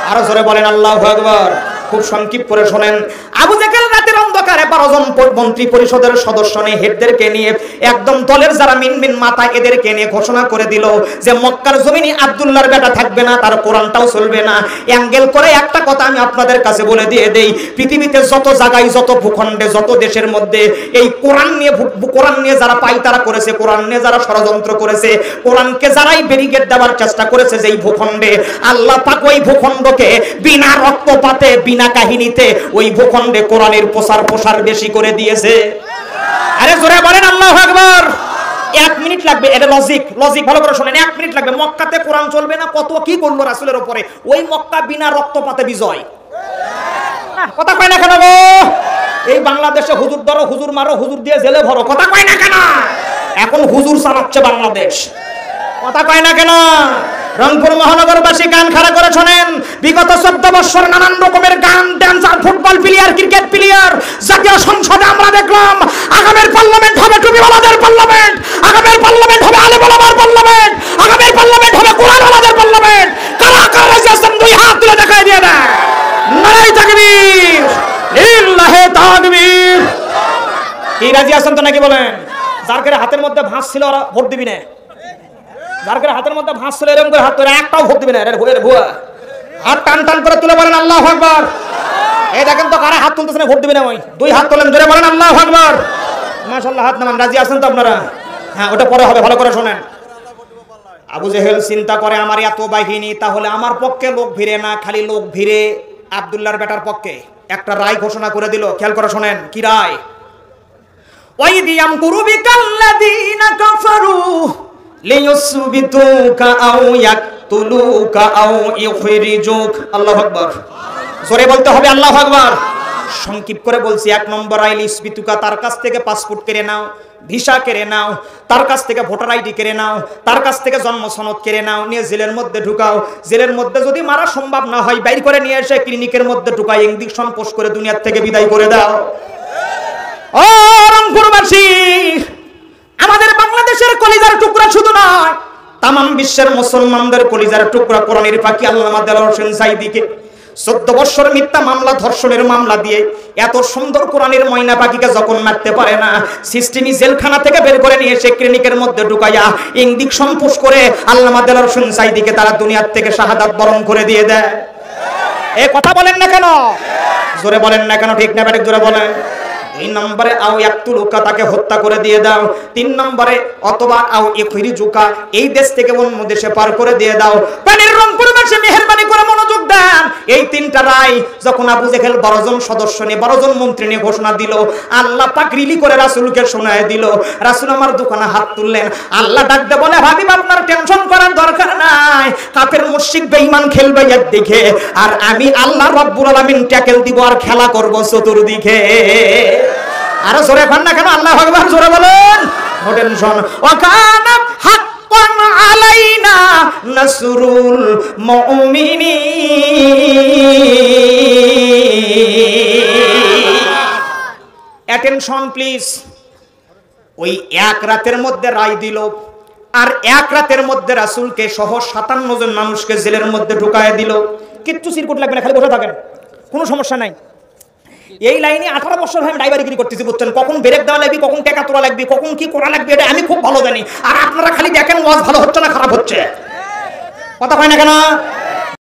আরো জোরে বলেন আল্লাহু আকবার। খুব সংক্ষিপ্ত করে শোনেন। আবু জেহেল রাতের অন্ধকারে 12 জন মন্ত্রী পরিষদের সদস্য নিয়ে, হেডদেরকে নিয়ে, একদম দলের যারা মিনমিন মাথা এদেরকে নিয়ে ঘোষণা করে দিল যে মক্কার জমিনে আব্দুল্লাহর বেটা থাকবে না, তার কোরআনটাও চলবে না। অ্যাঙ্গেল করে একটা কথা আমি আপনাদের কাছে বলে দিয়ে দেই, পৃথিবীতে যত জায়গায়, যত ভূখণ্ডে, যত দেশের মধ্যে এই কোরআন নিয়ে যারা পাইতারা করেছে, কোরআন নিয়ে যারা ষড়যন্ত্র করেছে, কোরআনকে যারাই ব্যারিকেড দেওয়ার চেষ্টা করেছে যেই ভূখণ্ডে, আল্লাহ পাক ওই ভূখণ্ডকে বিনা রক্তপাতে, বিনা কাহিনীতে ওই ভূখণ্ডে কোরআনের প্রসার বেশি করে দিয়েছে। আরে জোরে বলেন আল্লাহু আকবার। 1 মিনিট লাগবে, এটা লজিক ভালো করে শুনেন। 1 মিনিট লাগবে। মক্কাতে কোরআন চলবে না, কত কি করলো রাসূলের উপরে, ওই মক্কা বিনা রক্তপাতে বিজয়। কথা কয় না কেন গো? এই বাংলাদেশে হুজুর ধরো, হুজুর মারো, হুজুর দিয়ে জেলে ভরো। কথা কয় না কেন? এখন হুজুর চালাচ্ছে বাংলাদেশ। কথা কয় না কেন? রংপুর মহানগরবাসী কান খাড়া করে শোনেন। বিগত 14 বছর নানান রকমের গান, dancer, football player, cricket player জাতীয় সংসদে আমরা দেখলাম। আগামীর পার্লামেন্ট হবে টুপিওয়ালাদের পার্লামেন্ট, আগামীর পার্লামেন্ট হবে আলেমওয়ালাদের পার্লামেন্ট, আগামীর পার্লামেন্ট হবে কোরআনওয়ালাদের পার্লামেন্ট। কারা কারা রাজি আছেন দুই হাত তুলে দেখাই দিয়ে দেন। নারায়ে তাকবীর, লিল্লাহি তাকবীর। কি রাজি আছেন তো নাকি বলেন? যার করে হাতের মধ্যে ভাঁজ ছিল ওরা ভোট দিবি না, যার করে হাতের মধ্যে ভাঁজ ছিল এরকম করে হাত ধরে একটাও ভোট দিবি না। ভুয়া হাত টান টান করে তুলে বলেন আল্লাহু আকবার। এই দেখেন তো কারা হাত তুলতেছে না, ভোট দিবি না। ওই 2 হাত তোলেন, ধরে বলেন আল্লাহু আকবার। মাশাআল্লাহ, হাত নামান। রাজি আছেন তো আপনারা? হ্যাঁ, ওটা পরে হবে, ভালো করে শোনেন। আবু জেহেল চিন্তা করে আমার এত বাহিনী, তাহলে আমার পক্ষে লোক ভিড়ে না, খালি লোক ভিড়ে আব্দুল্লাহর বেটার পক্ষে। একটা রায় ঘোষণা করে দিল, খেয়াল করে শোনেন। কি রায়? ওয়াইদিয়াম কুরুবিকাল্লাযীনা কাফারু লিয়ুসবিতুকা আও ইয়াকতুলুকা আও ইখরিজুক। আল্লাহু আকবার। জোরে বলতে হবে আল্লাহু আকবার। সংক্ষিপ্ত করে বলছি। 1 নম্বর আইল ইসবিতুকা, তার কাছ থেকে পাসপোর্ট কেড়ে নাও। ভিসা কেড়ে নাও, তার কাছ থেকে ভোটার আইডি কেড়ে নাও, তার কাছ থেকে জন্ম সনদ কেড়ে নাও, নিয়ে জেলের মধ্যে ঢুকাও। জেলের মধ্যে যদি মারা সম্ভব না হয়, বাইর করে নিয়ে এসে ক্লিনিকের মধ্যে ঢুকাই, ইঞ্জেকশন পোষ করে দুনিয়ার থেকে বিদায় করে দাও। ও রংপুরবাসী, আমাদের বাংলাদেশের কলিজার টুকরা শুধু নয়, তামাম বিশ্বের মুসলমানদের কলিজার টুকরা কোরআনের পাখি আল্লামা দেলোয়ার হোসেন সাঈদীকে 14 বছর মিথ্যা মামলা, ধর্ষণের মামলা দিয়ে এত সুন্দর কোরআনের ময়না পাখিকে যখন মারতে পারে না, সিস্টেমি জেলখানা থেকে বের করে নিয়ে এসে ক্লিনিকের মধ্যে ঢুকাইয়া ইঞ্জেকশন পুশ করে আল্লামা দেলোয়ার হোসেন সাঈদীকে তারা দুনিয়ার থেকে শাহাদাত বরণ করে দিয়ে দেয়। এ কথা বলেন না কেন? জোরে বলেন না কেন? ঠিক না বেঠিক? জোরে বলেন। 2 নম্বরে আও ইয়াকতুলুকা, তাকে হত্যা করে দিয়ে দাও। 3 নম্বরে অথবা আও ইখরিজুকা, এই দেশ থেকে অন্য দেশে পার করে দিয়ে দাও। পানির রংপুরবাসী মেহেরবানি করে মনোযোগ দেন। এই 3টা রায় যখন আবু জেহেল 12 জন সদস্য নিয়ে 12 জন মন্ত্রী নিয়ে ঘোষণা দিল, আল্লাহ পাক রিলি করে রাসূলকে শোনায় দিল। রাসূল আমার দোকানে হাত তুললেন, আল্লাহ ডাক দিয়ে বলে, হাবিব আপনার টেনশন করার দরকার নাই, কাফের মুশরিক বেঈমান খেলবে একদিকে, আর আমি আল্লাহ রাব্বুল আলামিন ট্যাকেল দিব আর খেলা করব চতুর্দিকে। আরো জোরে খান না কেন? আল্লাহু আকবার, জোরে বলেন। No tension. ওয়াকানা হাক্কান আলাইনা নাসরুল মুমিনিন। Attention please. ওই এক রাতের মধ্যে রায় দিল, আর এক রাতের মধ্যে রাসূলকে সহ 57 জন মানুষকে জেলের মধ্যে ঢুকায় দিল। কিচ্ছু সিরকুট লাগবে না, খালি বসে থাকেন, কোনো সমস্যা নাই। এই লাইনে 18 বছর আমি ড্রাইভারিগিরি করতেছি, বুঝছেন? কখন ব্রেক দেওয়া লাগবে, কখন টেকা তোলা লাগবে, কখন কি করা লাগবে, এটা আমি খুব ভালো জানি। আর আপনারা খালি দেখেন ওয়াজ ভালো হচ্ছে না খারাপ হচ্ছে, কথা হয় না কেন?